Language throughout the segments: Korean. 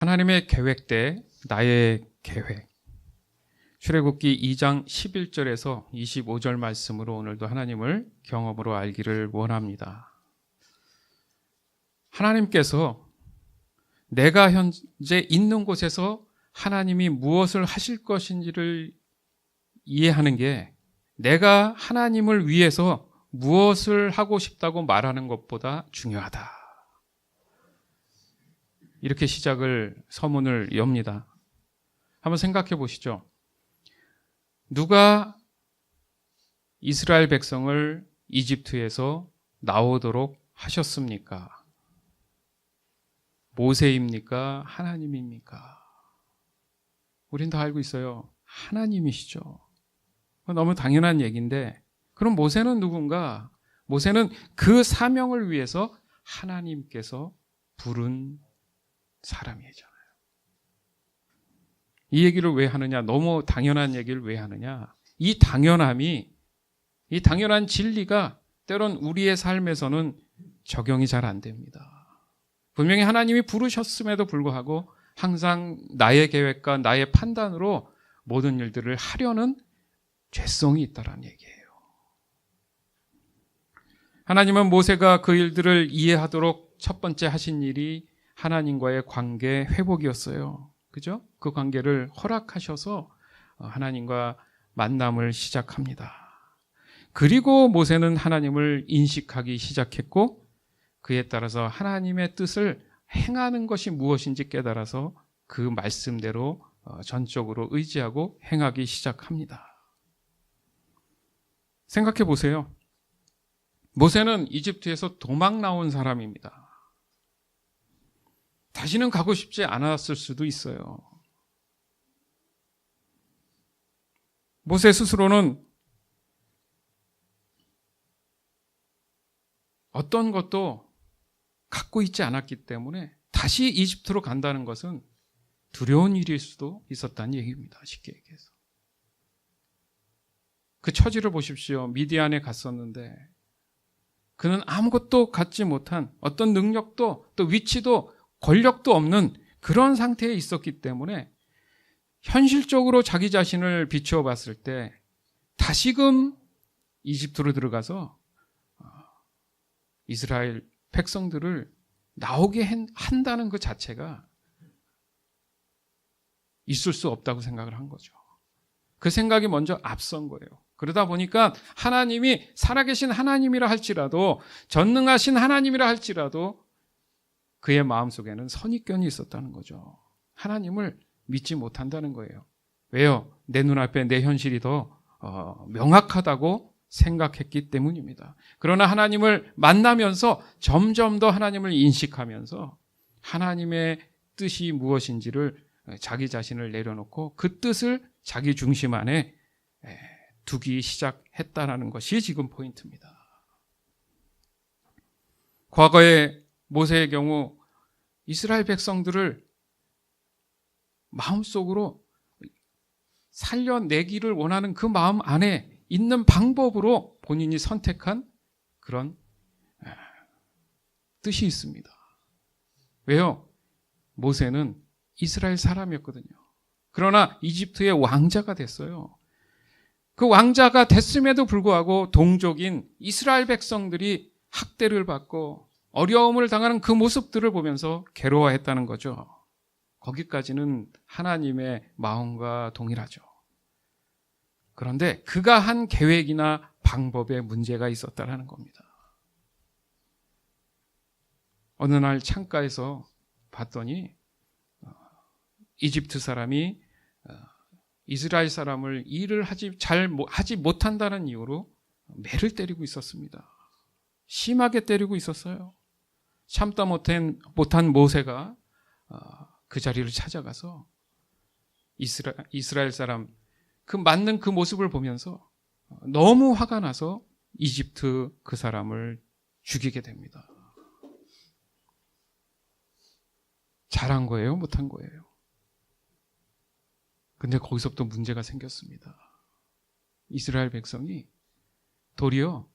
하나님의 계획대 나의 계획. 출애굽기 2장 11절에서 25절 말씀으로 오늘도 하나님을 경험으로 알기를 원합니다. 하나님께서 내가 현재 있는 곳에서 하나님이 무엇을 하실 것인지를 이해하는 게 내가 하나님을 위해서 무엇을 하고 싶다고 말하는 것보다 중요하다. 이렇게 서문을 엽니다. 한번 생각해 보시죠. 누가 이스라엘 백성을 이집트에서 나오도록 하셨습니까? 모세입니까? 하나님입니까? 우린 다 알고 있어요. 하나님이시죠. 너무 당연한 얘기인데, 그럼 모세는 누군가? 모세는 그 사명을 위해서 하나님께서 부른 사람이잖아요. 이 얘기를 왜 하느냐? 너무 당연한 얘기를 왜 하느냐? 이 당연한 진리가 때론 우리의 삶에서는 적용이 잘 안 됩니다. 분명히 하나님이 부르셨음에도 불구하고 항상 나의 계획과 나의 판단으로 모든 일들을 하려는 죄성이 있다는 얘기예요. 하나님은 모세가 그 일들을 이해하도록 첫 번째 하신 일이 하나님과의 관계 회복이었어요. 그죠? 그 관계를 허락하셔서 하나님과 만남을 시작합니다. 그리고 모세는 하나님을 인식하기 시작했고 그에 따라서 하나님의 뜻을 행하는 것이 무엇인지 깨달아서 그 말씀대로 전적으로 의지하고 행하기 시작합니다. 생각해 보세요. 모세는 이집트에서 도망 나온 사람입니다. 다시는 가고 싶지 않았을 수도 있어요. 모세 스스로는 어떤 것도 갖고 있지 않았기 때문에 다시 이집트로 간다는 것은 두려운 일일 수도 있었다는 얘기입니다. 쉽게 얘기해서. 그 처지를 보십시오. 미디안에 갔었는데 그는 아무것도 갖지 못한 어떤 능력도 또 위치도 권력도 없는 그런 상태에 있었기 때문에 현실적으로 자기 자신을 비추어 봤을 때 다시금 이집트로 들어가서 이스라엘 백성들을 나오게 한다는 그 자체가 있을 수 없다고 생각을 한 거죠. 그 생각이 먼저 앞선 거예요. 그러다 보니까 하나님이 살아계신 하나님이라 할지라도 전능하신 하나님이라 할지라도 그의 마음속에는 선입견이 있었다는 거죠. 하나님을 믿지 못한다는 거예요. 왜요? 내 눈앞에 내 현실이 더 명확하다고 생각했기 때문입니다. 그러나 하나님을 만나면서 점점 더 하나님을 인식하면서 하나님의 뜻이 무엇인지를 자기 자신을 내려놓고 그 뜻을 자기 중심 안에 두기 시작했다는 것이 지금 포인트입니다. 과거에 모세의 경우 이스라엘 백성들을 마음속으로 살려내기를 원하는 그 마음 안에 있는 방법으로 본인이 선택한 그런 뜻이 있습니다. 왜요? 모세는 이스라엘 사람이었거든요. 그러나 이집트의 왕자가 됐어요. 그 왕자가 됐음에도 불구하고 동족인 이스라엘 백성들이 학대를 받고 어려움을 당하는 그 모습들을 보면서 괴로워했다는 거죠. 거기까지는 하나님의 마음과 동일하죠. 그런데 그가 한 계획이나 방법에 문제가 있었다는 겁니다. 어느 날 창가에서 봤더니 이집트 사람이 이스라엘 사람을 일을 하지 못한다는 이유로 매를 때리고 있었습니다. 심하게 때리고 있었어요. 참다 못한 모세가 그 자리를 찾아가서 이스라엘 사람 맞는 그 모습을 보면서 너무 화가 나서 이집트 그 사람을 죽이게 됩니다. 잘한 거예요? 못한 거예요? 근데 거기서부터 문제가 생겼습니다. 이스라엘 백성이 도리어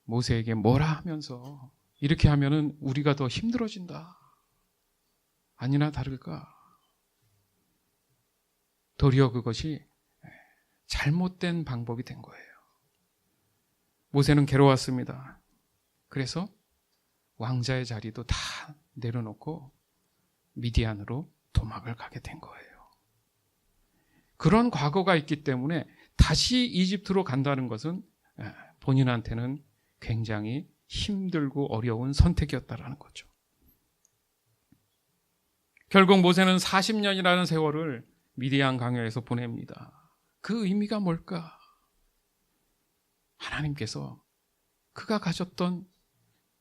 모세에게 뭐라 하면서 이렇게 하면은 우리가 더 힘들어진다. 아니나 다를까 도리어 그것이 잘못된 방법이 된 거예요. 모세는 괴로웠습니다. 그래서 왕자의 자리도 다 내려놓고 미디안으로 도망을 가게 된 거예요. 그런 과거가 있기 때문에 다시 이집트로 간다는 것은 본인한테는 굉장히 힘들고 어려운 선택이었다라는 거죠. 결국 모세는 40년이라는 세월을 미디안 강야에서 보냅니다. 그 의미가 뭘까? 하나님께서 그가 가졌던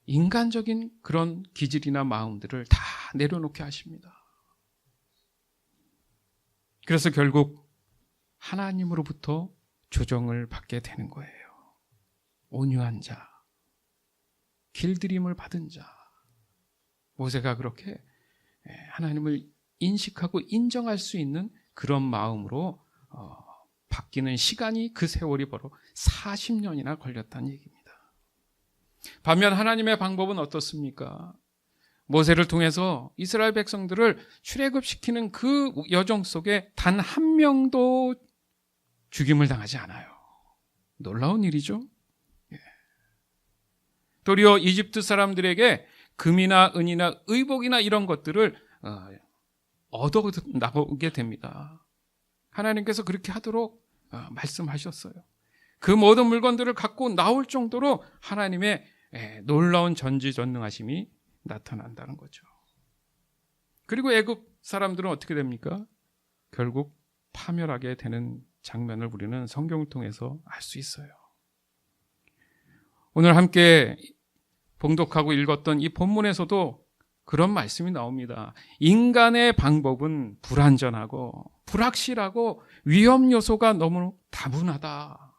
인간적인 그런 기질이나 마음들을 다 내려놓게 하십니다. 그래서 결국 하나님으로부터 조정을 받게 되는 거예요. 온유한 자, 길들임을 받은 자. 모세가 그렇게 하나님을 인식하고 인정할 수 있는 그런 마음으로 바뀌는 시간이 그 세월이 바로 40년이나 걸렸다는 얘기입니다. 반면 하나님의 방법은 어떻습니까? 모세를 통해서 이스라엘 백성들을 출애굽시키는 그 여정 속에 단 한 명도 죽임을 당하지 않아요. 놀라운 일이죠. 도리어 이집트 사람들에게 금이나 은이나 의복이나 이런 것들을 얻어 나오게 됩니다. 하나님께서 그렇게 하도록 말씀하셨어요. 그 모든 물건들을 갖고 나올 정도로 하나님의 놀라운 전지전능하심이 나타난다는 거죠. 그리고 애굽 사람들은 어떻게 됩니까? 결국 파멸하게 되는 장면을 우리는 성경을 통해서 알 수 있어요. 오늘 함께 봉독하고 읽었던 이 본문에서도 그런 말씀이 나옵니다. 인간의 방법은 불완전하고 불확실하고 위험 요소가 너무 다분하다.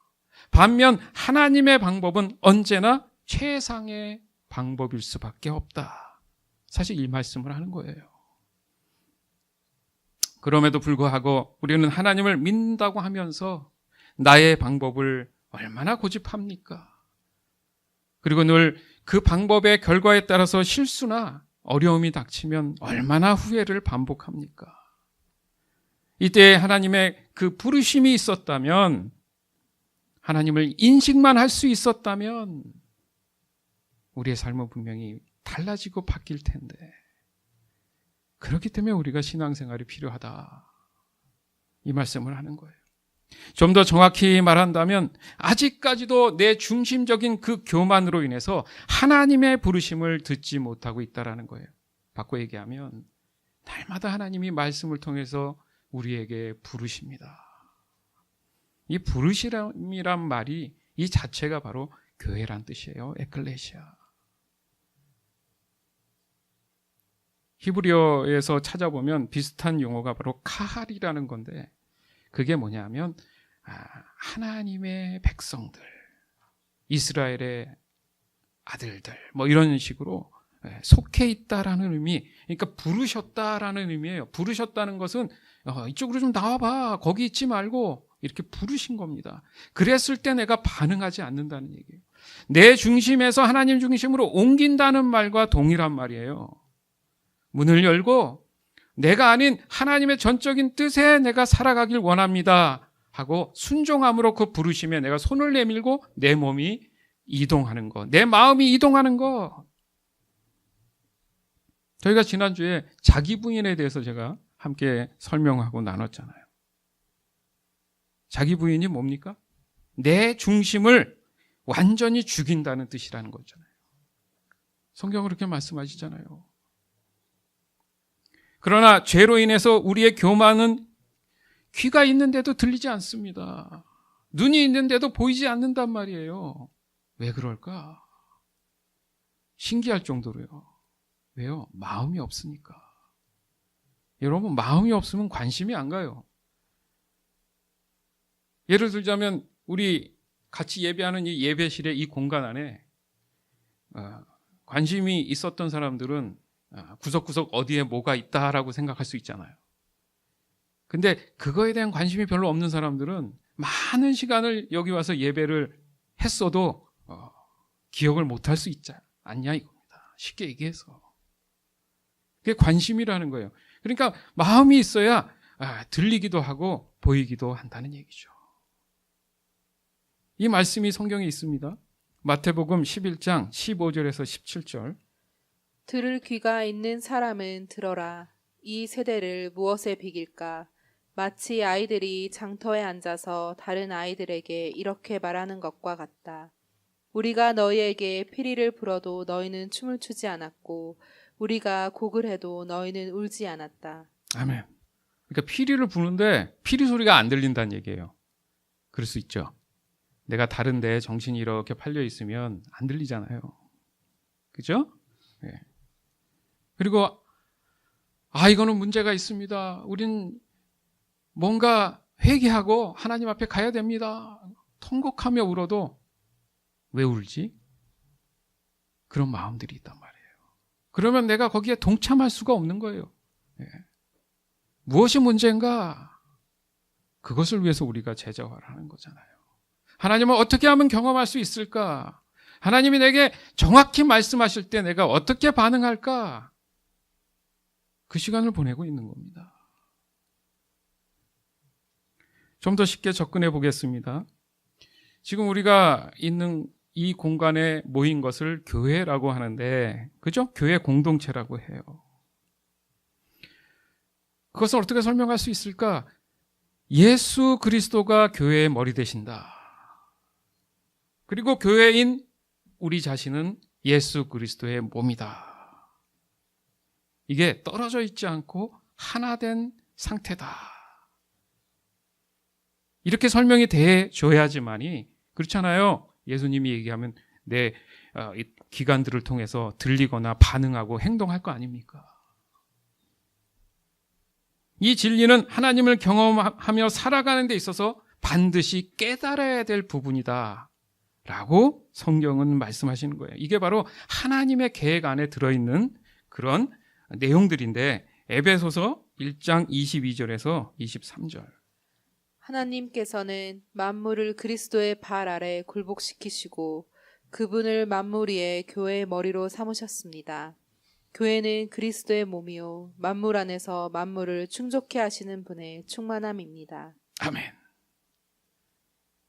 반면 하나님의 방법은 언제나 최상의 방법일 수밖에 없다. 사실 이 말씀을 하는 거예요. 그럼에도 불구하고 우리는 하나님을 믿는다고 하면서 나의 방법을 얼마나 고집합니까? 그리고 늘 그 방법의 결과에 따라서 실수나 어려움이 닥치면 얼마나 후회를 반복합니까? 이때 하나님의 그 부르심이 있었다면, 하나님을 인식만 할 수 있었다면 우리의 삶은 분명히 달라지고 바뀔 텐데, 그렇기 때문에 우리가 신앙생활이 필요하다, 이 말씀을 하는 거예요. 좀 더 정확히 말한다면 아직까지도 내 중심적인 그 교만으로 인해서 하나님의 부르심을 듣지 못하고 있다는 거예요. 바꿔 얘기하면 날마다 하나님이 말씀을 통해서 우리에게 부르십니다. 이 부르심이란 말이 이 자체가 바로 교회란 뜻이에요. 에클레시아. 히브리어에서 찾아보면 비슷한 용어가 바로 카할이라는 건데, 그게 뭐냐면 하나님의 백성들, 이스라엘의 아들들, 뭐 이런 식으로 속해 있다라는 의미, 그러니까 부르셨다라는 의미예요. 부르셨다는 것은 이쪽으로 좀 나와봐, 거기 있지 말고, 이렇게 부르신 겁니다. 그랬을 때 내가 반응하지 않는다는 얘기예요. 내 중심에서 하나님 중심으로 옮긴다는 말과 동일한 말이에요. 문을 열고 내가 아닌 하나님의 전적인 뜻에 내가 살아가길 원합니다 하고 순종함으로 그 부르심에 내가 손을 내밀고 내 몸이 이동하는 것, 내 마음이 이동하는 것. 저희가 지난주에 자기 부인에 대해서 제가 함께 설명하고 나눴잖아요. 자기 부인이 뭡니까? 내 중심을 완전히 죽인다는 뜻이라는 거잖아요. 성경은 그렇게 말씀하시잖아요. 그러나 죄로 인해서 우리의 교만은 귀가 있는데도 들리지 않습니다. 눈이 있는데도 보이지 않는단 말이에요. 왜 그럴까? 신기할 정도로요. 왜요? 마음이 없으니까. 여러분, 마음이 없으면 관심이 안 가요. 예를 들자면 우리 같이 예배하는 이 예배실의 이 공간 안에 관심이 있었던 사람들은 구석구석 어디에 뭐가 있다라고 생각할 수 있잖아요. 근데 그거에 대한 관심이 별로 없는 사람들은 많은 시간을 여기 와서 예배를 했어도 기억을 못할 수 있지 않냐 이겁니다. 쉽게 얘기해서. 그게 관심이라는 거예요. 그러니까 마음이 있어야 들리기도 하고 보이기도 한다는 얘기죠. 이 말씀이 성경에 있습니다. 마태복음 11장 15절에서 17절. 들을 귀가 있는 사람은 들어라. 이 세대를 무엇에 비길까? 마치 아이들이 장터에 앉아서 다른 아이들에게 이렇게 말하는 것과 같다. 우리가 너희에게 피리를 불어도 너희는 춤을 추지 않았고 우리가 곡을 해도 너희는 울지 않았다. 아멘. 그러니까 피리를 부는데 피리 소리가 안 들린다는 얘기예요. 그럴 수 있죠. 내가 다른 데에 정신이 이렇게 팔려 있으면 안 들리잖아요. 그죠? 네. 그리고 이거는 문제가 있습니다. 우린 뭔가 회개하고 하나님 앞에 가야 됩니다. 통곡하며 울어도 왜 울지? 그런 마음들이 있단 말이에요. 그러면 내가 거기에 동참할 수가 없는 거예요. 네. 무엇이 문제인가? 그것을 위해서 우리가 제자화를 하는 거잖아요. 하나님은 어떻게 하면 경험할 수 있을까? 하나님이 내게 정확히 말씀하실 때 내가 어떻게 반응할까? 그 시간을 보내고 있는 겁니다. 좀 더 쉽게 접근해 보겠습니다. 지금 우리가 있는 이 공간에 모인 것을 교회라고 하는데, 그죠? 교회 공동체라고 해요. 그것을 어떻게 설명할 수 있을까? 예수 그리스도가 교회의 머리 되신다. 그리고 교회인 우리 자신은 예수 그리스도의 몸이다. 이게 떨어져 있지 않고 하나 된 상태다. 이렇게 설명이 돼줘야지만이, 그렇잖아요. 예수님이 얘기하면 내 기관들을 통해서 들리거나 반응하고 행동할 거 아닙니까? 이 진리는 하나님을 경험하며 살아가는 데 있어서 반드시 깨달아야 될 부분이다 라고 성경은 말씀하시는 거예요. 이게 바로 하나님의 계획 안에 들어있는 그런 내용들인데, 에베소서 1장 22절에서 23절. 하나님께서는 만물을 그리스도의 발 아래 굴복시키시고 그분을 만물 위에 교회의 머리로 삼으셨습니다. 교회는 그리스도의 몸이요 만물 안에서 만물을 충족케 하시는 분의 충만함입니다. 아멘.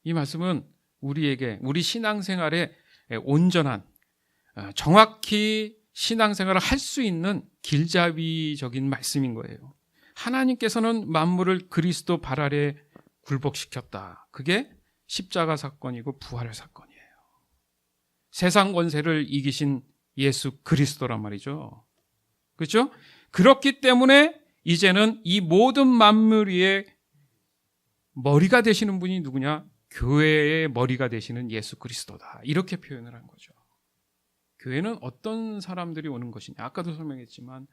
이 말씀은 우리에게 우리 신앙생활에 온전한, 정확히 신앙생활을 할 수 있는 길잡이적인 말씀인 거예요. 하나님께서는 만물을 그리스도 발 아래 굴복시켰다. 그게 십자가 사건이고 부활의 사건이에요. 세상 권세를 이기신 예수 그리스도란 말이죠. 그렇죠? 그렇기 때문에 이제는 이 모든 만물 위에 머리가 되시는 분이 누구냐? 교회의 머리가 되시는 예수 그리스도다. 이렇게 표현을 한 거죠. 교회는 어떤 사람들이 오는 것이냐? 아까도 설명했지만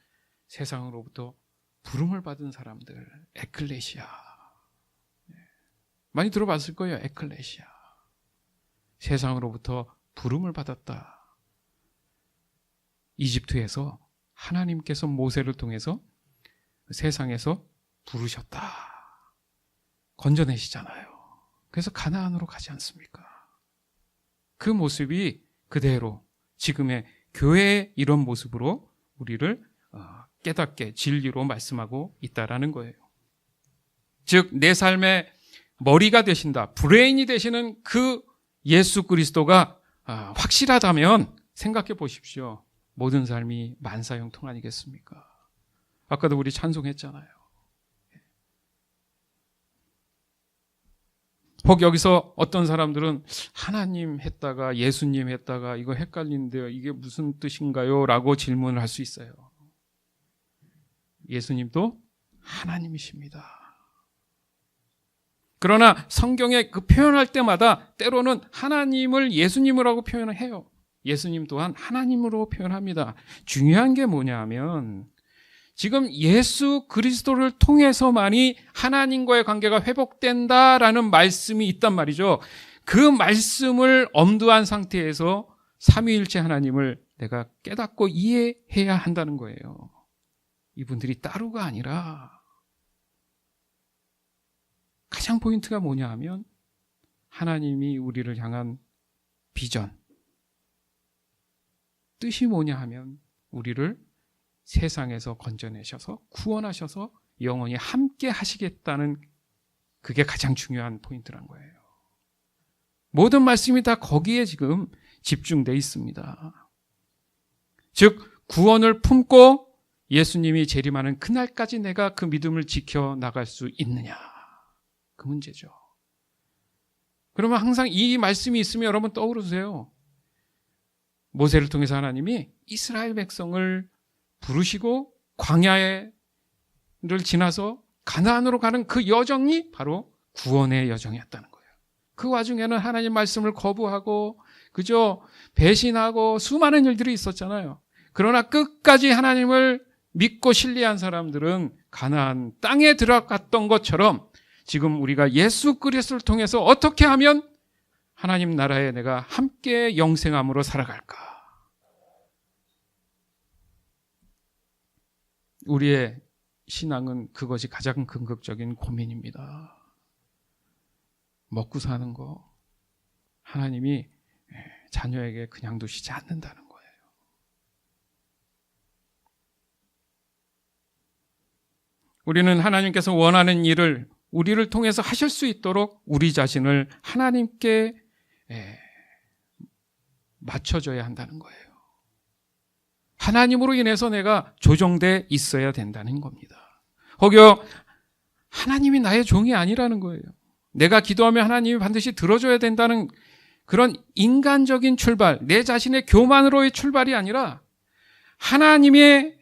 세상으로부터 부름을 받은 사람들, 에클레시아. 많이 들어봤을 거예요. 에클레시아. 세상으로부터 부름을 받았다. 이집트에서 하나님께서 모세를 통해서 세상에서 부르셨다. 건져내시잖아요. 그래서 가나안으로 가지 않습니까? 그 모습이 그대로 지금의 교회의 이런 모습으로 우리를 깨닫게 진리로 말씀하고 있다라는 거예요. 즉 내 삶의 머리가 되신다, 브레인이 되시는 그 예수 그리스도가 확실하다면 생각해 보십시오. 모든 삶이 만사형통 아니겠습니까? 아까도 우리 찬송했잖아요. 혹 여기서 어떤 사람들은 하나님 했다가 예수님 했다가 이거 헷갈리는데요. 이게 무슨 뜻인가요? 라고 질문을 할 수 있어요. 예수님도 하나님이십니다. 그러나 성경에 그 표현할 때마다 때로는 하나님을 예수님이라고 표현을 해요. 예수님 또한 하나님으로 표현합니다. 중요한 게 뭐냐 하면 지금 예수 그리스도를 통해서만이 하나님과의 관계가 회복된다라는 말씀이 있단 말이죠. 그 말씀을 엄두한 상태에서 삼위일체 하나님을 내가 깨닫고 이해해야 한다는 거예요. 이분들이 따로가 아니라 가장 포인트가 뭐냐 하면 하나님이 우리를 향한 비전, 뜻이 뭐냐 하면 우리를 세상에서 건져내셔서 구원하셔서 영원히 함께 하시겠다는 그게 가장 중요한 포인트란 거예요. 모든 말씀이 다 거기에 지금 집중되어 있습니다. 즉 구원을 품고 예수님이 재림하는 그날까지 내가 그 믿음을 지켜나갈 수 있느냐, 그 문제죠. 그러면 항상 이 말씀이 있으면 여러분 떠오르세요. 모세를 통해서 하나님이 이스라엘 백성을 부르시고 광야를 지나서 가나안으로 가는 그 여정이 바로 구원의 여정이었다는 거예요. 그 와중에는 하나님 말씀을 거부하고 그저 배신하고 수많은 일들이 있었잖아요. 그러나 끝까지 하나님을 믿고 신뢰한 사람들은 가나안 땅에 들어갔던 것처럼 지금 우리가 예수 그리스도를 통해서 어떻게 하면 하나님 나라에 내가 함께 영생함으로 살아갈까? 우리의 신앙은 그것이 가장 근극적인 고민입니다. 먹고 사는 거 하나님이 자녀에게 그냥 두시지 않는다는 거예요. 우리는 하나님께서 원하는 일을 우리를 통해서 하실 수 있도록 우리 자신을 하나님께 맞춰줘야 한다는 거예요. 하나님으로 인해서 내가 조정돼 있어야 된다는 겁니다. 혹여 하나님이 나의 종이 아니라는 거예요. 내가 기도하면 하나님이 반드시 들어줘야 된다는 그런 인간적인 출발, 내 자신의 교만으로의 출발이 아니라 하나님의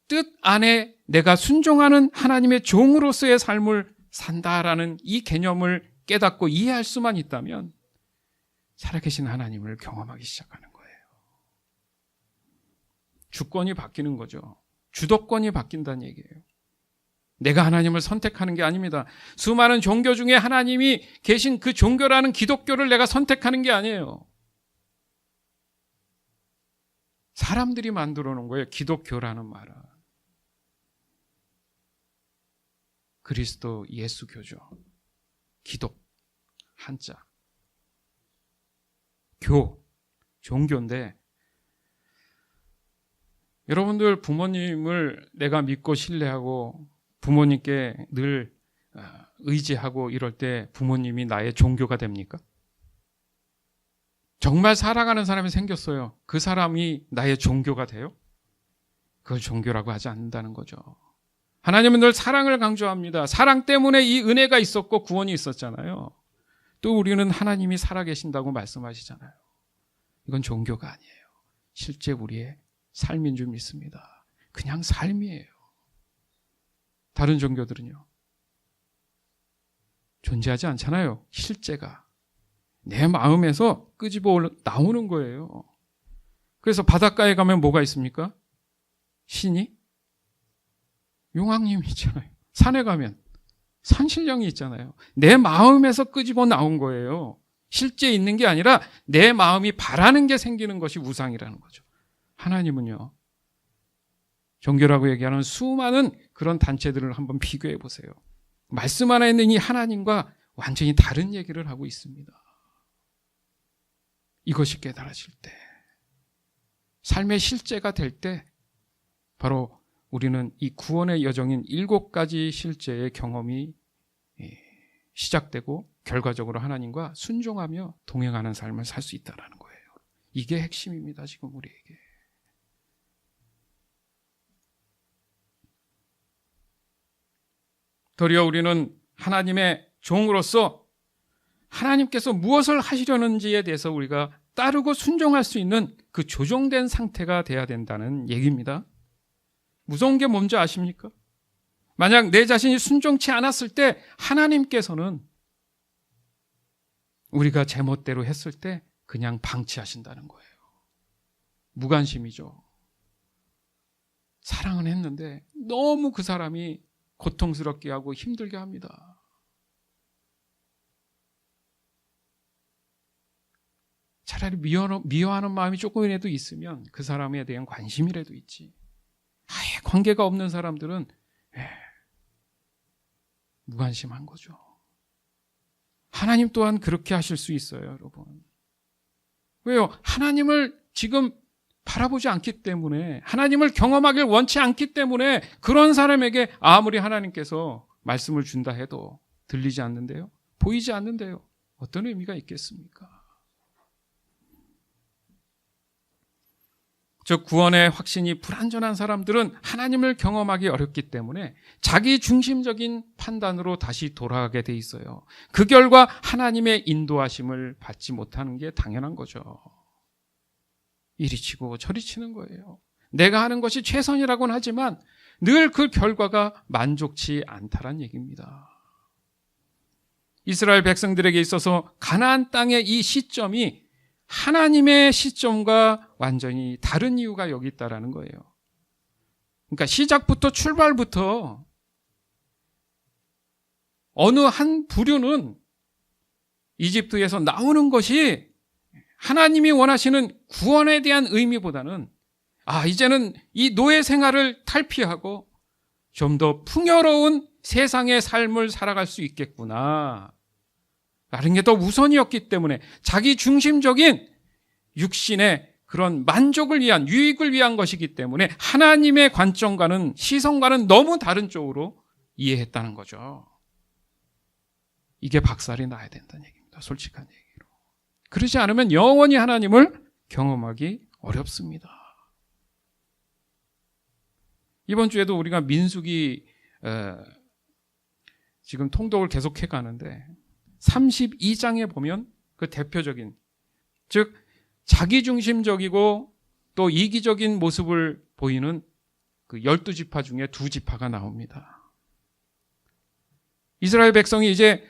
뜻 안에 내가 순종하는 하나님의 종으로서의 삶을 산다라는 이 개념을 깨닫고 이해할 수만 있다면 살아계신 하나님을 경험하기 시작하는 거예요. 주권이 바뀌는 거죠. 주도권이 바뀐다는 얘기예요. 내가 하나님을 선택하는 게 아닙니다. 수많은 종교 중에 하나님이 계신 그 종교라는 기독교를 내가 선택하는 게 아니에요. 사람들이 만들어 놓은 거예요. 기독교라는 말은. 그리스도 예수교죠. 기독, 한자. 교, 종교인데 여러분들 부모님을 내가 믿고 신뢰하고 부모님께 늘 의지하고 이럴 때 부모님이 나의 종교가 됩니까? 정말 사랑하는 사람이 생겼어요. 그 사람이 나의 종교가 돼요? 그걸 종교라고 하지 않는다는 거죠. 하나님은 늘 사랑을 강조합니다. 사랑 때문에 이 은혜가 있었고 구원이 있었잖아요. 또 우리는 하나님이 살아계신다고 말씀하시잖아요. 이건 종교가 아니에요. 실제 우리의 삶인 줄 믿습니다. 그냥 삶이에요. 다른 종교들은요. 존재하지 않잖아요. 실제가. 내 마음에서 끄집어 나오는 거예요. 그래서 바닷가에 가면 뭐가 있습니까? 신이? 용왕님이 있잖아요. 산에 가면 산신령이 있잖아요. 내 마음에서 끄집어 나온 거예요. 실제 있는 게 아니라 내 마음이 바라는 게 생기는 것이 우상이라는 거죠. 하나님은요. 종교라고 얘기하는 수많은 그런 단체들을 한번 비교해 보세요. 말씀 안에 있는 이 하나님과 완전히 다른 얘기를 하고 있습니다. 이것이 깨달아질 때, 삶의 실제가 될 때 바로 우리는 이 구원의 여정인 7가지 실제의 경험이 시작되고 결과적으로 하나님과 순종하며 동행하는 삶을 살 수 있다는 거예요. 이게 핵심입니다. 지금 우리에게. 도리어 우리는 하나님의 종으로서 하나님께서 무엇을 하시려는지에 대해서 우리가 따르고 순종할 수 있는 그 조정된 상태가 돼야 된다는 얘기입니다. 무서운 게 뭔지 아십니까? 만약 내 자신이 순종치 않았을 때 하나님께서는 우리가 제멋대로 했을 때 그냥 방치하신다는 거예요. 무관심이죠. 사랑은 했는데 너무 그 사람이 고통스럽게 하고 힘들게 합니다. 차라리 미워하는 마음이 조금이라도 있으면 그 사람에 대한 관심이라도 있지. 아예 관계가 없는 사람들은 무관심한 거죠. 하나님 또한 그렇게 하실 수 있어요, 여러분. 왜요? 하나님을 지금 바라보지 않기 때문에, 하나님을 경험하길 원치 않기 때문에 그런 사람에게 아무리 하나님께서 말씀을 준다 해도 들리지 않는데요, 보이지 않는데요, 어떤 의미가 있겠습니까? 즉 구원의 확신이 불완전한 사람들은 하나님을 경험하기 어렵기 때문에 자기 중심적인 판단으로 다시 돌아가게 돼 있어요. 그 결과 하나님의 인도하심을 받지 못하는 게 당연한 거죠. 이리 치고 저리 치는 거예요. 내가 하는 것이 최선이라고는 하지만 늘 그 결과가 만족치 않다란 얘기입니다. 이스라엘 백성들에게 있어서 가나안 땅의 이 시점이 하나님의 시점과 완전히 다른 이유가 여기 있다라는 거예요. 그러니까 시작부터, 출발부터 어느 한 부류는 이집트에서 나오는 것이 하나님이 원하시는 구원에 대한 의미보다는 이제는 이 노예 생활을 탈피하고 좀 더 풍요로운 세상의 삶을 살아갈 수 있겠구나 라는 게 더 우선이었기 때문에 자기 중심적인 육신의 그런 만족을 위한, 유익을 위한 것이기 때문에 하나님의 관점과는, 시선과는 너무 다른 쪽으로 이해했다는 거죠. 이게 박살이 나야 된다는 얘기입니다. 솔직한 얘기로. 그러지 않으면 영원히 하나님을 경험하기 어렵습니다. 이번 주에도 우리가 민수기 지금 통독을 계속해 가는데 32장에 보면 그 대표적인, 즉 자기중심적이고 또 이기적인 모습을 보이는 그 12지파 중에 2지파가 나옵니다. 이스라엘 백성이 이제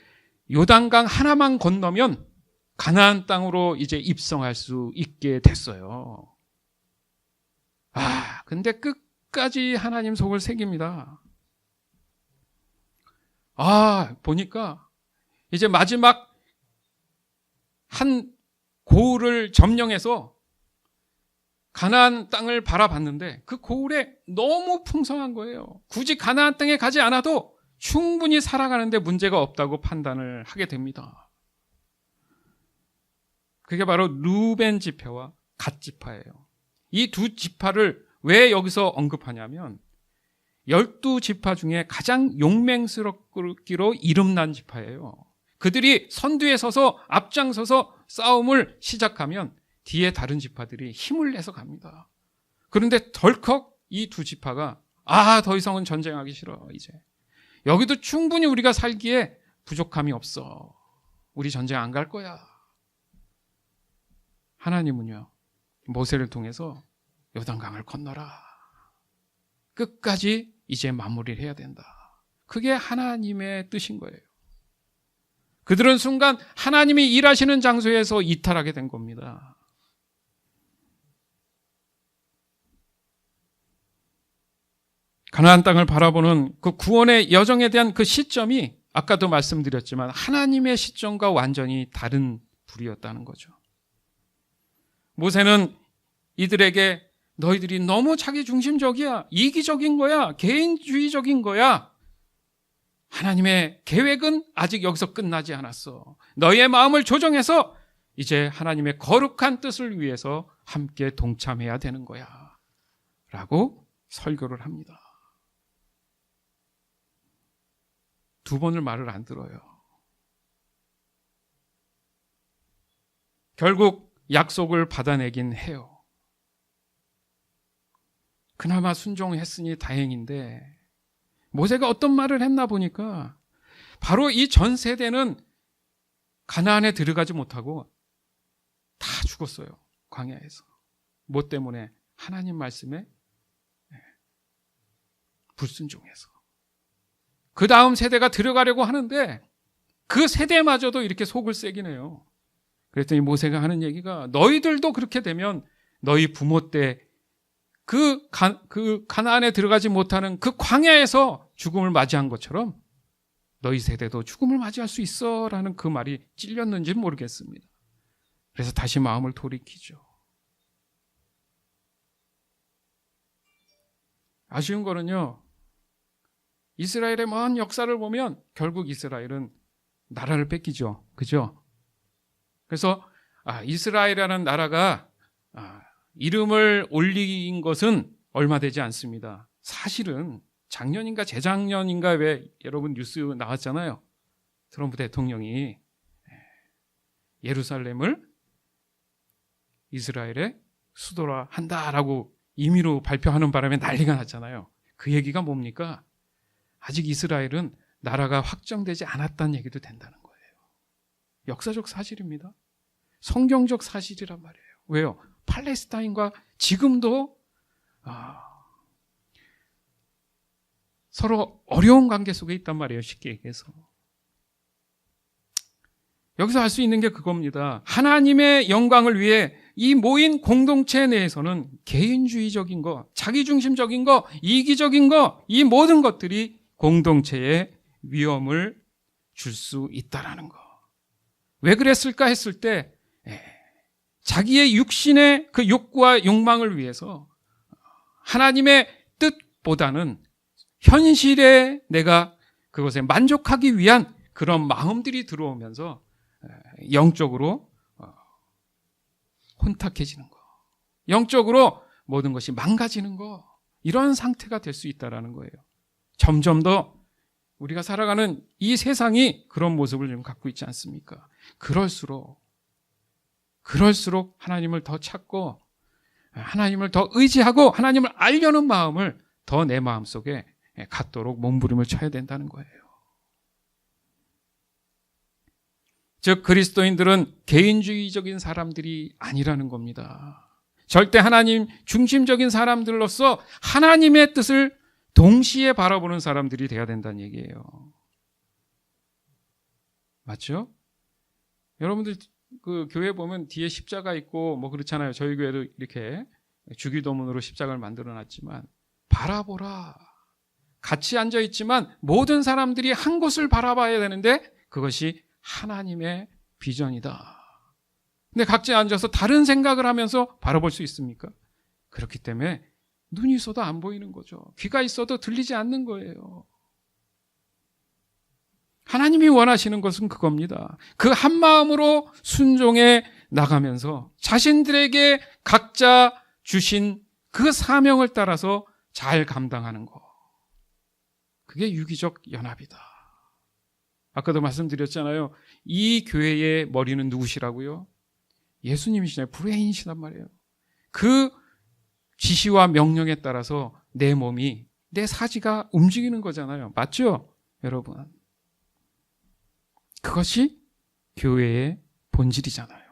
요단강 하나만 건너면 가나안 땅으로 이제 입성할 수 있게 됐어요. 근데 끝까지 하나님 속을 새깁니다. 보니까 이제 마지막 한 고을을 점령해서 가나안 땅을 바라봤는데 그 고을에 너무 풍성한 거예요. 굳이 가나안 땅에 가지 않아도 충분히 살아가는데 문제가 없다고 판단을 하게 됩니다. 그게 바로 루벤 지파와 갓 지파예요. 이 2지파를 왜 여기서 언급하냐면 12지파 중에 가장 용맹스럽기로 이름난 지파예요. 그들이 선두에 서서 앞장서서 싸움을 시작하면 뒤에 다른 지파들이 힘을 내서 갑니다. 그런데 덜컥 이 2지파가 더 이상은 전쟁하기 싫어. 이제 여기도 충분히 우리가 살기에 부족함이 없어. 우리 전쟁 안 갈 거야. 하나님은요, 모세를 통해서 요단강을 건너라. 끝까지 이제 마무리를 해야 된다. 그게 하나님의 뜻인 거예요. 그들은 순간 하나님이 일하시는 장소에서 이탈하게 된 겁니다. 가나안 땅을 바라보는 그 구원의 여정에 대한 그 시점이 아까도 말씀드렸지만 하나님의 시점과 완전히 다른 부류였다는 거죠. 모세는 이들에게 너희들이 너무 자기중심적이야, 이기적인 거야, 개인주의적인 거야. 하나님의 계획은 아직 여기서 끝나지 않았어. 너희의 마음을 조정해서 이제 하나님의 거룩한 뜻을 위해서 함께 동참해야 되는 거야 라고 설교를 합니다. 2번을 말을 안 들어요. 결국 약속을 받아내긴 해요. 그나마 순종했으니 다행인데 모세가 어떤 말을 했나 보니까 바로 이 전 세대는 가나안에 들어가지 못하고 다 죽었어요. 광야에서. 뭐 때문에? 하나님 말씀에 불순종해서. 그 다음 세대가 들어가려고 하는데 그 세대마저도 이렇게 속을 새기네요. 그랬더니 모세가 하는 얘기가 너희들도 그렇게 되면 너희 부모 때 그 가나안에 들어가지 못하는 그 광야에서 죽음을 맞이한 것처럼 너희 세대도 죽음을 맞이할 수 있어 라는 그 말이 찔렸는지는 모르겠습니다. 그래서 다시 마음을 돌이키죠. 아쉬운 거는요, 이스라엘의 먼 역사를 보면 결국 이스라엘은 나라를 뺏기죠. 그죠? 그래서 이스라엘이라는 나라가 이름을 올린 것은 얼마 되지 않습니다. 사실은 작년인가 재작년인가 왜 여러분 뉴스 나왔잖아요. 트럼프 대통령이 예루살렘을 이스라엘의 수도라 한다라고 임의로 발표하는 바람에 난리가 났잖아요. 그 얘기가 뭡니까? 아직 이스라엘은 나라가 확정되지 않았다는 얘기도 된다는 거예요. 역사적 사실입니다. 성경적 사실이란 말이에요. 왜요? 팔레스타인과 지금도 서로 어려운 관계 속에 있단 말이에요. 쉽게 얘기해서. 여기서 알 수 있는 게 그겁니다. 하나님의 영광을 위해 이 모인 공동체 내에서는 개인주의적인 거, 자기중심적인 거, 이기적인 거, 이 모든 것들이 공동체에 위험을 줄 수 있다라는 거. 왜 그랬을까 했을 때 자기의 육신의 그 욕구와 욕망을 위해서 하나님의 뜻보다는 현실에 내가 그것에 만족하기 위한 그런 마음들이 들어오면서 영적으로 혼탁해지는 거, 영적으로 모든 것이 망가지는 거, 이런 상태가 될 수 있다는 거예요. 점점 더 우리가 살아가는 이 세상이 그런 모습을 좀 갖고 있지 않습니까? 그럴수록 하나님을 더 찾고 하나님을 더 의지하고 하나님을 알려는 마음을 더 내 마음속에 갖도록 몸부림을 쳐야 된다는 거예요. 즉 그리스도인들은 개인주의적인 사람들이 아니라는 겁니다. 절대 하나님 중심적인 사람들로서 하나님의 뜻을 동시에 바라보는 사람들이 돼야 된다는 얘기예요. 맞죠? 여러분들 그 교회 보면 뒤에 십자가 있고 뭐 그렇잖아요. 저희 교회도 이렇게 주기도문으로 십자가를 만들어 놨지만 바라보라. 같이 앉아 있지만 모든 사람들이 한 곳을 바라봐야 되는데 그것이 하나님의 비전이다. 근데 각자 앉아서 다른 생각을 하면서 바라볼 수 있습니까? 그렇기 때문에 눈이 있어도 안 보이는 거죠. 귀가 있어도 들리지 않는 거예요. 하나님이 원하시는 것은 그겁니다. 그 한 마음으로 순종해 나가면서 자신들에게 각자 주신 그 사명을 따라서 잘 감당하는 거. 그게 유기적 연합이다. 아까도 말씀드렸잖아요. 이 교회의 머리는 누구시라고요? 예수님이시잖아요. 브레인이시단 말이에요. 그 지시와 명령에 따라서 내 몸이, 내 사지가 움직이는 거잖아요. 맞죠? 여러분. 그것이 교회의 본질이잖아요.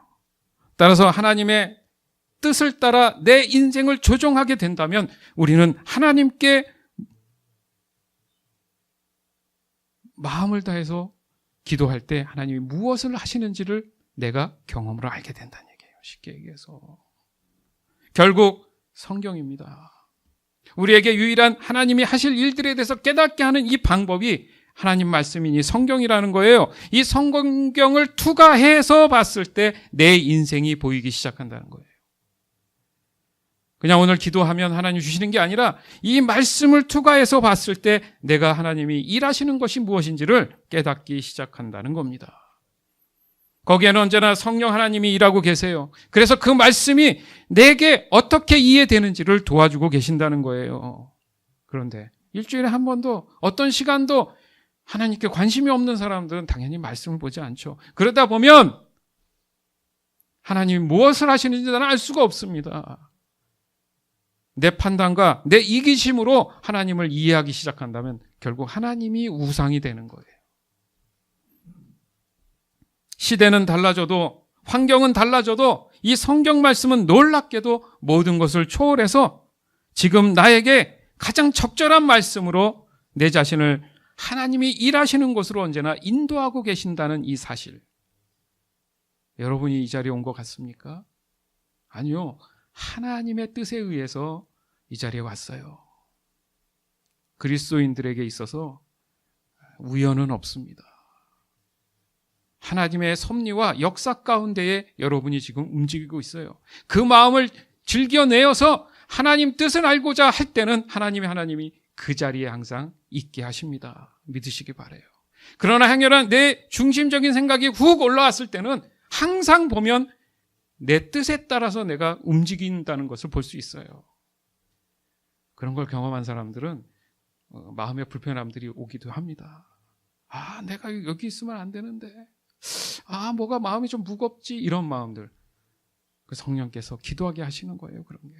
따라서 하나님의 뜻을 따라 내 인생을 조종하게 된다면 우리는 하나님께 마음을 다해서 기도할 때 하나님이 무엇을 하시는지를 내가 경험으로 알게 된다는 얘기예요. 쉽게 얘기해서. 결국 성경입니다. 우리에게 유일한 하나님이 하실 일들에 대해서 깨닫게 하는 이 방법이 하나님 말씀이니 성경이라는 거예요. 이 성경을 투과해서 봤을 때 내 인생이 보이기 시작한다는 거예요. 그냥 오늘 기도하면 하나님 주시는 게 아니라 이 말씀을 투과해서 봤을 때 내가 하나님이 일하시는 것이 무엇인지를 깨닫기 시작한다는 겁니다. 거기에는 언제나 성령 하나님이 일하고 계세요. 그래서 그 말씀이 내게 어떻게 이해되는지를 도와주고 계신다는 거예요. 그런데 일주일에 한 번도 어떤 시간도 하나님께 관심이 없는 사람들은 당연히 말씀을 보지 않죠. 그러다 보면 하나님이 무엇을 하시는지 나는 알 수가 없습니다. 내 판단과 내 이기심으로 하나님을 이해하기 시작한다면 결국 하나님이 우상이 되는 거예요. 시대는 달라져도 환경은 달라져도 이 성경 말씀은 놀랍게도 모든 것을 초월해서 지금 나에게 가장 적절한 말씀으로 내 자신을 하나님이 일하시는 곳으로 언제나 인도하고 계신다는 이 사실. 여러분이 이 자리에 온 것 같습니까? 아니요. 하나님의 뜻에 의해서 이 자리에 왔어요. 그리스도인들에게 있어서 우연은 없습니다. 하나님의 섭리와 역사 가운데에 여러분이 지금 움직이고 있어요. 그 마음을 즐겨내어서 하나님 뜻을 알고자 할 때는 하나님이 그 자리에 항상 있게 하십니다. 믿으시기 바라요. 그러나 행여나 내 중심적인 생각이 훅 올라왔을 때는 항상 보면 내 뜻에 따라서 내가 움직인다는 것을 볼 수 있어요. 그런 걸 경험한 사람들은 마음의 불편함들이 오기도 합니다. 아, 내가 여기 있으면 안 되는데. 아, 뭐가 마음이 좀 무겁지? 이런 마음들. 그 성령께서 기도하게 하시는 거예요, 그런 게.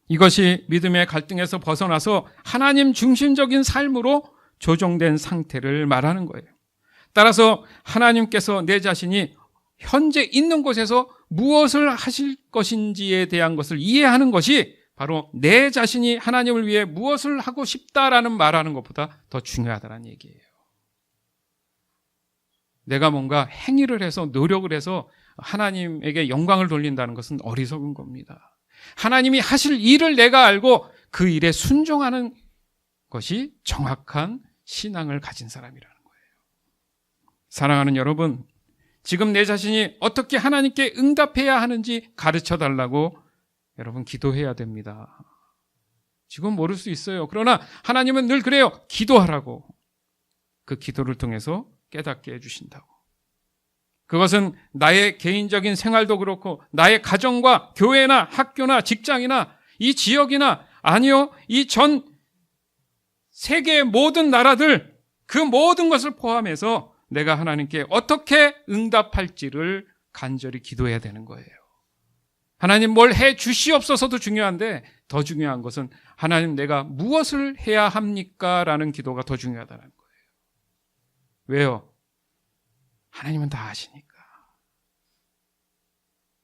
이것이 믿음의 갈등에서 벗어나서 하나님 중심적인 삶으로 조정된 상태를 말하는 거예요. 따라서 하나님께서 내 자신이 현재 있는 곳에서 무엇을 하실 것인지에 대한 것을 이해하는 것이 바로 내 자신이 하나님을 위해 무엇을 하고 싶다라는 말하는 것보다 더 중요하다는 얘기예요. 내가 뭔가 행위를 해서 노력을 해서 하나님에게 영광을 돌린다는 것은 어리석은 겁니다. 하나님이 하실 일을 내가 알고 그 일에 순종하는 것이 정확한 신앙을 가진 사람이라는 거예요. 사랑하는 여러분, 지금 내 자신이 어떻게 하나님께 응답해야 하는지 가르쳐 달라고 여러분 기도해야 됩니다. 지금 모를 수 있어요. 그러나 하나님은 늘 그래요. 기도하라고. 그 기도를 통해서 깨닫게 해주신다고. 그것은 나의 개인적인 생활도 그렇고 나의 가정과 교회나 학교나 직장이나 이 지역이나 아니요 이 전 세계의 모든 나라들 그 모든 것을 포함해서 내가 하나님께 어떻게 응답할지를 간절히 기도해야 되는 거예요. 하나님 뭘 해 주시옵소서도 중요한데 더 중요한 것은 하나님 내가 무엇을 해야 합니까? 라는 기도가 더 중요하다는 거예요. 왜요? 하나님은 다 아시니까.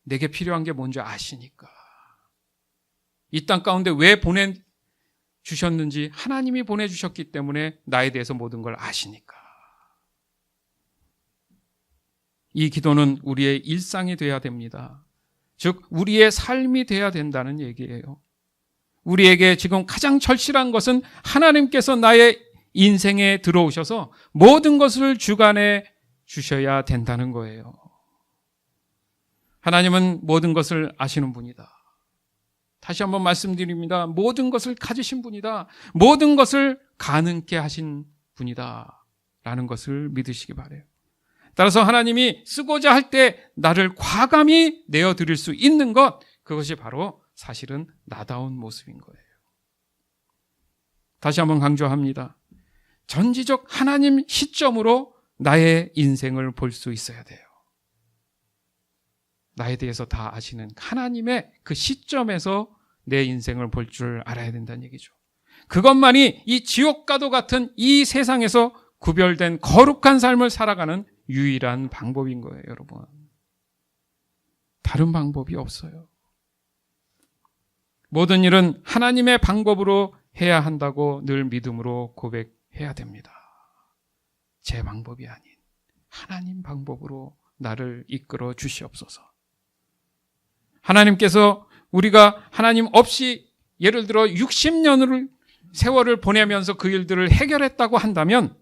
내게 필요한 게 뭔지 아시니까. 이 땅 가운데 왜 보내주셨는지 하나님이 보내주셨기 때문에 나에 대해서 모든 걸 아시니까. 이 기도는 우리의 일상이 돼야 됩니다. 즉 우리의 삶이 돼야 된다는 얘기예요. 우리에게 지금 가장 절실한 것은 하나님께서 나의 인생에 들어오셔서 모든 것을 주관해 주셔야 된다는 거예요. 하나님은 모든 것을 아시는 분이다. 다시 한번 말씀드립니다. 모든 것을 가지신 분이다. 모든 것을 가능케 하신 분이다. 라는 것을 믿으시기 바라요. 따라서 하나님이 쓰고자 할 때 나를 과감히 내어드릴 수 있는 것, 그것이 바로 사실은 나다운 모습인 거예요. 다시 한번 강조합니다. 전지적 하나님 시점으로 나의 인생을 볼 수 있어야 돼요. 나에 대해서 다 아시는 하나님의 그 시점에서 내 인생을 볼 줄 알아야 된다는 얘기죠. 그것만이 이 지옥과도 같은 이 세상에서 구별된 거룩한 삶을 살아가는 유일한 방법인 거예요, 여러분. 다른 방법이 없어요. 모든 일은 하나님의 방법으로 해야 한다고 늘 믿음으로 고백해야 됩니다. 제 방법이 아닌 하나님 방법으로 나를 이끌어 주시옵소서. 하나님께서 우리가 하나님 없이 예를 들어 60년을 세월을 보내면서 그 일들을 해결했다고 한다면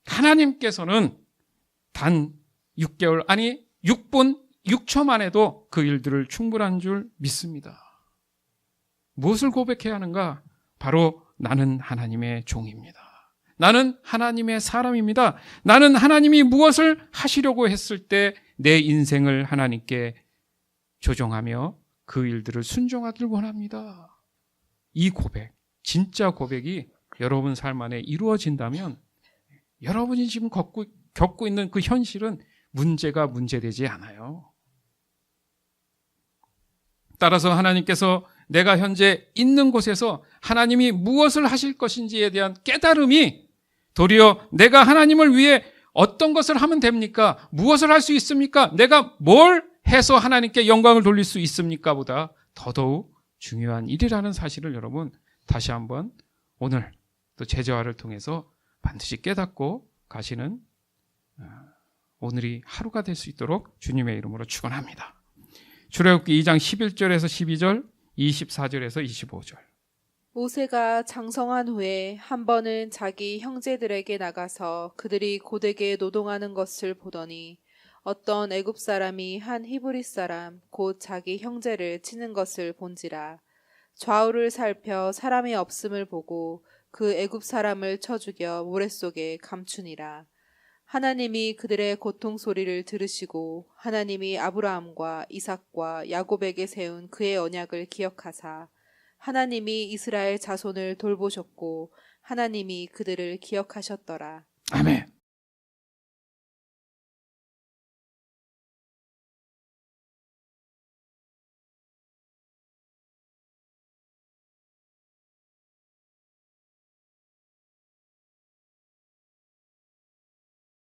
하나님께서는 단 6개월 아니 6분 6초만 해도 그 일들을 충분한 줄 믿습니다. 무엇을 고백해야 하는가? 바로 나는 하나님의 종입니다. 나는 하나님의 사람입니다. 나는 하나님이 무엇을 하시려고 했을 때 내 인생을 하나님께 조정하며 그 일들을 순종하길 원합니다. 이 고백, 진짜 고백이 여러분 삶 안에 이루어진다면 여러분이 지금 겪고 있는 그 현실은 문제가 문제되지 않아요. 따라서 하나님께서 내가 현재 있는 곳에서 하나님이 무엇을 하실 것인지에 대한 깨달음이 도리어 내가 하나님을 위해 어떤 것을 하면 됩니까? 무엇을 할 수 있습니까? 내가 뭘 해서 하나님께 영광을 돌릴 수 있습니까? 보다 더더욱 중요한 일이라는 사실을 여러분 다시 한번 오늘 또 제자화를 통해서 반드시 깨닫고 가시는 오늘이 하루가 될 수 있도록 주님의 이름으로 축원합니다. 출애굽기 2장 11절에서 12절, 24절에서 25절. 모세가 장성한 후에 한 번은 자기 형제들에게 나가서 그들이 고되게 노동하는 것을 보더니 어떤 애굽 사람이 한 히브리 사람 곧 자기 형제를 치는 것을 본지라. 좌우를 살펴 사람이 없음을 보고 그 애굽 사람을 쳐 죽여 모래 속에 감추니라. 하나님이 그들의 고통 소리를 들으시고 하나님이 아브라함과 이삭과 야곱에게 세운 그의 언약을 기억하사 하나님이 이스라엘 자손을 돌보셨고 하나님이 그들을 기억하셨더라. 아멘.